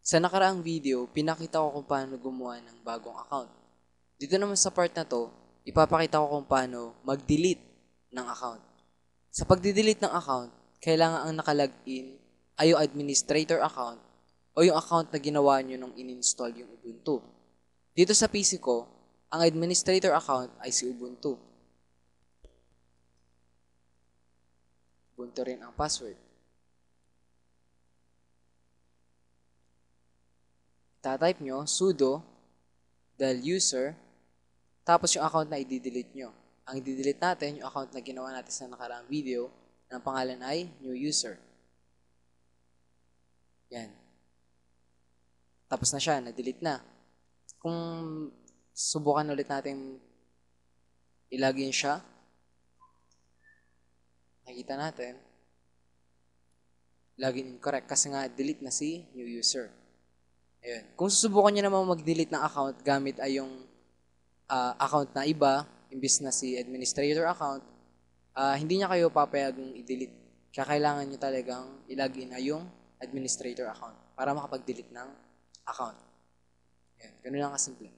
Sa nakaraang video, pinakita ko kung paano gumawa ng bagong account. Dito naman sa part na to, ipapakita ko kung paano mag-delete ng account. Sa pagdi-delete ng account, kailangan ang nakalagin ay yung administrator account o yung account na ginawa nyo nung in-install yung Ubuntu. Dito sa PC ko, ang administrator account ay si Ubuntu. Ubuntu rin ang password. Tatype nyo sudo del user tapos yung account na i-delete nyo. Ang i-delete natin yung account na ginawa natin sa nakaraang video na pangalan ay new user. Yan. Tapos na siya, na-delete na. Kung subukan ulit natin ilagin siya, nakikita natin, login incorrect kasi nga delete na si new user. Ayun. Kung susubukan nyo naman mag-delete ng account gamit ay yung account na iba, imbis na si administrator account, hindi niya kayo papayagang i-delete. Kaya kailangan nyo talagang ilagin ay yung administrator account para makapag-delete ng account. Yan. Ganun lang kasimple.